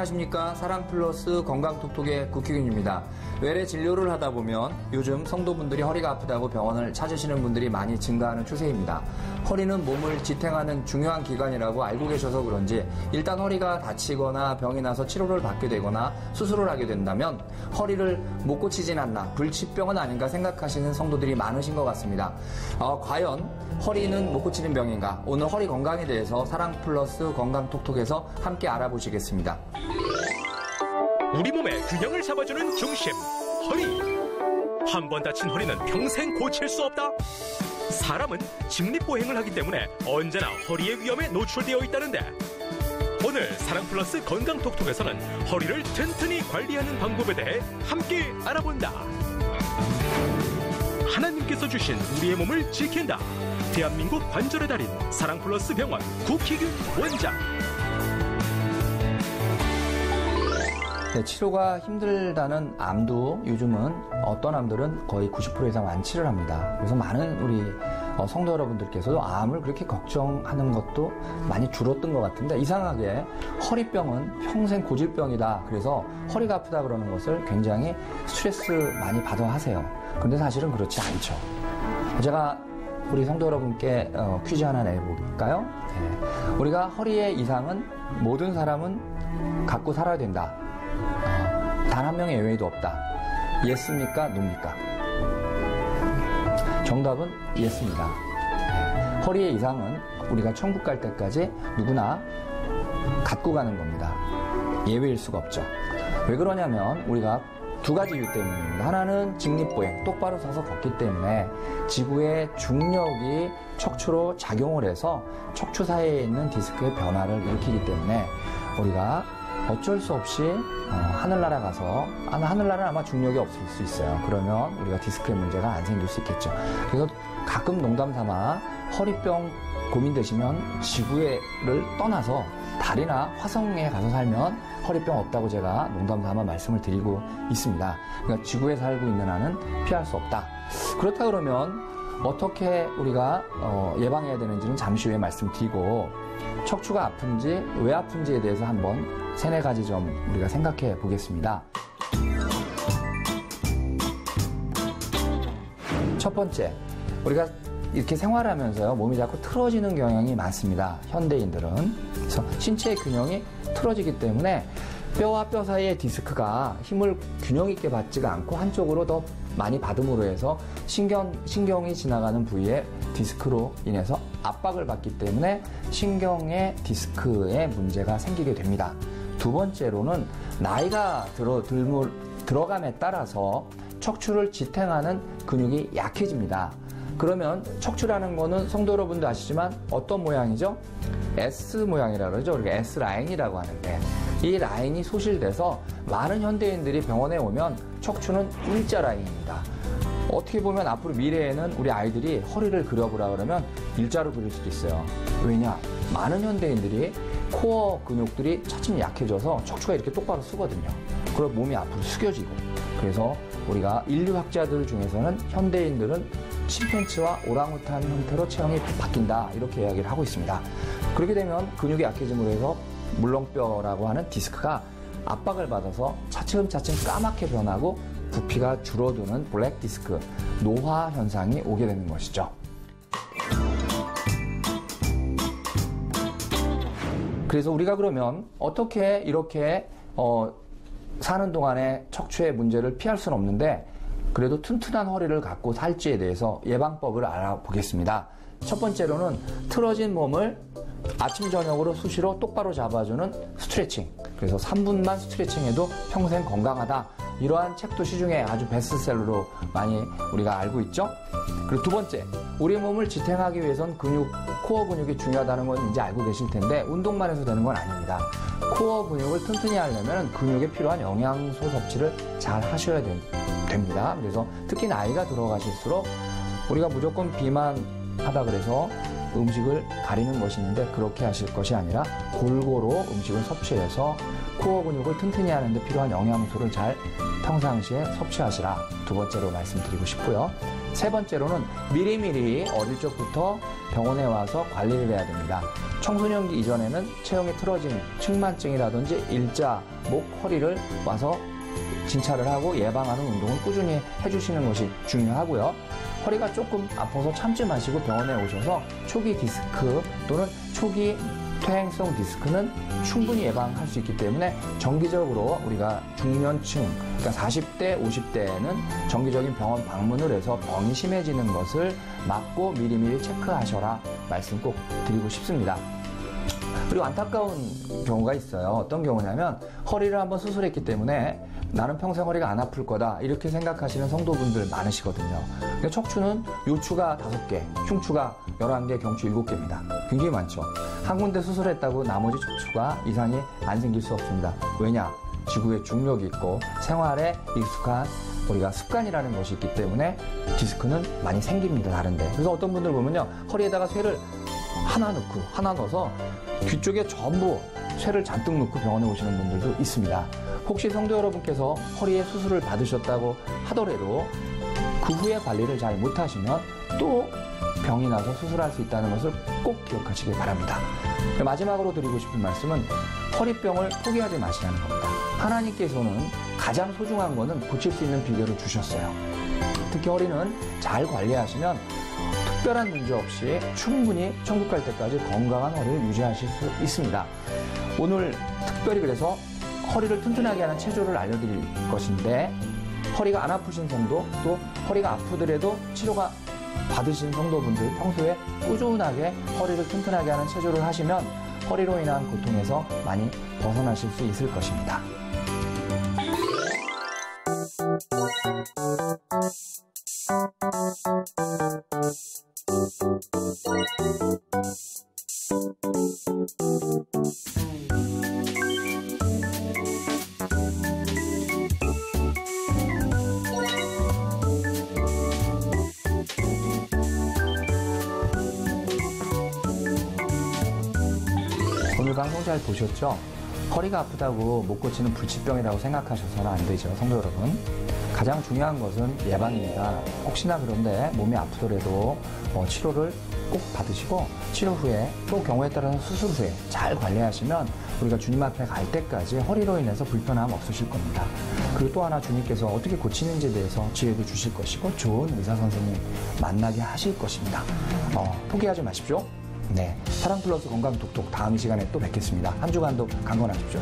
안녕하십니까. 사랑플러스 건강톡톡의 국희균입니다. 외래 진료를 하다 보면 요즘 성도분들이 허리가 아프다고 병원을 찾으시는 분들이 많이 증가하는 추세입니다. 허리는 몸을 지탱하는 중요한 기관이라고 알고 계셔서 그런지 일단 허리가 다치거나 병이 나서 치료를 받게 되거나 수술을 하게 된다면 허리를 못 고치진 않나, 불치병은 아닌가 생각하시는 성도들이 많으신 것 같습니다. 과연 허리는 못 고치는 병인가? 오늘 허리 건강에 대해서 사랑플러스 건강톡톡에서 함께 알아보시겠습니다. 우리 몸의 균형을 잡아주는 중심, 허리. 한 번 다친 허리는 평생 고칠 수 없다. 사람은 직립보행을 하기 때문에 언제나 허리의 위험에 노출되어 있다는데, 오늘 사랑플러스 건강톡톡에서는 허리를 튼튼히 관리하는 방법에 대해 함께 알아본다. 하나님께서 주신 우리의 몸을 지킨다. 대한민국 관절의 달인 사랑플러스 병원 국희균 원장. 네, 치료가 힘들다는 암도 요즘은 어떤 암들은 거의 90% 이상 완치를 합니다. 그래서 많은 우리 성도 여러분들께서도 암을 그렇게 걱정하는 것도 많이 줄었던 것 같은데, 이상하게 허리병은 평생 고질병이다. 그래서 허리가 아프다 그러는 것을 굉장히 스트레스 많이 받아 하세요. 그런데 사실은 그렇지 않죠. 제가 우리 성도 여러분께 퀴즈 하나 내볼까요? 네. 우리가 허리의 이상은 모든 사람은 갖고 살아야 된다. 단 한 명의 예외도 없다. 예스입니까? 노입니까? 정답은 예스입니다. 허리의 이상은 우리가 천국 갈 때까지 누구나 갖고 가는 겁니다. 예외일 수가 없죠. 왜 그러냐면 우리가 두 가지 이유 때문입니다. 하나는 직립보행, 똑바로 서서 걷기 때문에 지구의 중력이 척추로 작용을 해서 척추 사이에 있는 디스크의 변화를 일으키기 때문에 우리가 어쩔 수 없이 하늘나라 가서, 하늘나라는 아마 중력이 없을 수 있어요. 그러면 우리가 디스크의 문제가 안 생길 수 있겠죠. 그래서 가끔 농담 삼아 허리병 고민되시면 지구를 떠나서 달이나 화성에 가서 살면 허리병 없다고 제가 농담 삼아 말씀을 드리고 있습니다. 그러니까 지구에 살고 있는 한은 피할 수 없다. 그렇다 그러면 어떻게 우리가 예방해야 되는지는 잠시 후에 말씀드리고, 척추가 아픈지 왜 아픈지에 대해서 한번 세네 가지 점 우리가 생각해 보겠습니다. 첫 번째, 우리가 이렇게 생활하면서요, 몸이 자꾸 틀어지는 경향이 많습니다. 현대인들은. 그래서 신체의 균형이 틀어지기 때문에 뼈와 뼈 사이의 디스크가 힘을 균형 있게 받지가 않고 한쪽으로 더 많이 받음으로 해서 신경이 지나가는 부위에 디스크로 인해서 압박을 받기 때문에 신경의 디스크에 문제가 생기게 됩니다. 두 번째로는 나이가 들어감에 따라서 척추를 지탱하는 근육이 약해집니다. 그러면 척추라는 거는 성도 여러분도 아시지만 어떤 모양이죠? S 모양이라고 그러죠. 우리가 S 라인이라고 하는데, 이 라인이 소실돼서 많은 현대인들이 병원에 오면 척추는 일자 라인입니다. 어떻게 보면 앞으로 미래에는 우리 아이들이 허리를 그려보라 그러면 일자로 그릴 수도 있어요. 왜냐? 많은 현대인들이 코어 근육들이 차츰 약해져서 척추가 이렇게 똑바로 쓰거든요. 그럼 몸이 앞으로 숙여지고, 그래서 우리가 인류학자들 중에서는 현대인들은 침팬지와 오랑우탄 형태로 체형이 바뀐다, 이렇게 이야기를 하고 있습니다. 그렇게 되면 근육이 약해짐으로 해서 물렁뼈라고 하는 디스크가 압박을 받아서 차츰차츰 까맣게 변하고 부피가 줄어드는 블랙 디스크, 노화 현상이 오게 되는 것이죠. 그래서 우리가 그러면 어떻게 이렇게 사는 동안에 척추의 문제를 피할 수는 없는데 그래도 튼튼한 허리를 갖고 살지에 대해서 예방법을 알아보겠습니다. 첫 번째로는 틀어진 몸을 아침 저녁으로 수시로 똑바로 잡아주는 스트레칭. 그래서 3분만 스트레칭해도 평생 건강하다. 이러한 책도 시중에 아주 베스트셀러로 많이 우리가 알고 있죠. 그리고 두 번째, 우리 몸을 지탱하기 위해선 코어 근육이 중요하다는 건 이제 알고 계실 텐데, 운동만 해서 되는 건 아닙니다. 코어 근육을 튼튼히 하려면 근육에 필요한 영양소 섭취를 잘 하셔야 됩니다. 그래서 특히 나이가 들어가실수록 우리가 무조건 비만하다 그래서 음식을 가리는 것이 있는데, 그렇게 하실 것이 아니라 골고루 음식을 섭취해서 코어 근육을 튼튼히 하는데 필요한 영양소를 잘 평상시에 섭취하시라. 두 번째로 말씀드리고 싶고요. 세 번째로는 미리미리 어릴 적부터 병원에 와서 관리를 해야 됩니다. 청소년기 이전에는 체형이 틀어진 측만증이라든지 일자, 목, 허리를 와서 진찰을 하고 예방하는 운동을 꾸준히 해주시는 것이 중요하고요. 허리가 조금 아파서 참지 마시고 병원에 오셔서 초기 디스크 또는 초기 퇴행성 디스크는 충분히 예방할 수 있기 때문에 정기적으로 우리가 중년층, 그러니까 40대, 50대에는 정기적인 병원 방문을 해서 병이 심해지는 것을 막고 미리미리 체크하셔라 말씀 꼭 드리고 싶습니다. 그리고 안타까운 경우가 있어요. 어떤 경우냐면 허리를 한번 수술했기 때문에 나는 평생 허리가 안 아플 거다 이렇게 생각하시는 성도분들 많으시거든요. 근데 척추는 요추가 5개, 흉추가 11개, 경추 7개입니다. 굉장히 많죠. 한 군데 수술했다고 나머지 척추가 이상이 안 생길 수 없습니다. 왜냐? 지구에 중력이 있고 생활에 익숙한 우리가 습관이라는 것이 있기 때문에 디스크는 많이 생깁니다. 다른데. 그래서 어떤 분들 보면요. 허리에다가 쇠를 하나 넣어서 귀 쪽에 전부 쇠를 잔뜩 넣고 병원에 오시는 분들도 있습니다. 혹시 성도 여러분께서 허리에 수술을 받으셨다고 하더라도 그 후에 관리를 잘 못하시면 또 병이 나서 수술할 수 있다는 것을 꼭 기억하시기 바랍니다. 마지막으로 드리고 싶은 말씀은 허리병을 포기하지 마시라는 겁니다. 하나님께서는 가장 소중한 것은 고칠 수 있는 비결을 주셨어요. 특히 허리는 잘 관리하시면 특별한 문제 없이 충분히 천국 갈 때까지 건강한 허리를 유지하실 수 있습니다. 오늘 특별히 그래서 허리를 튼튼하게 하는 체조를 알려드릴 것인데 허리가 안 아프신 성도 또 허리가 아프더라도 치료가 받으신 성도분들 평소에 꾸준하게 허리를 튼튼하게 하는 체조를 하시면 허리로 인한 고통에서 많이 벗어나실 수 있을 것입니다. 오늘 방송 잘 보셨죠? 허리가 아프다고 못 고치는 불치병이라고 생각하셔서는 안 되죠, 성도 여러분. 가장 중요한 것은 예방입니다. 혹시나 그런데 몸이 아프더라도 치료를 꼭 받으시고 치료 후에 또 경우에 따라서 수술 후에 잘 관리하시면 우리가 주님 앞에 갈 때까지 허리로 인해서 불편함 없으실 겁니다. 그리고 또 하나 주님께서 어떻게 고치는지에 대해서 지혜도 주실 것이고 좋은 의사 선생님 만나게 하실 것입니다. 포기하지 마십시오. 네, 사랑 플러스 건강 톡톡 다음 이 시간에 또 뵙겠습니다. 한 주간도 강건하십시오.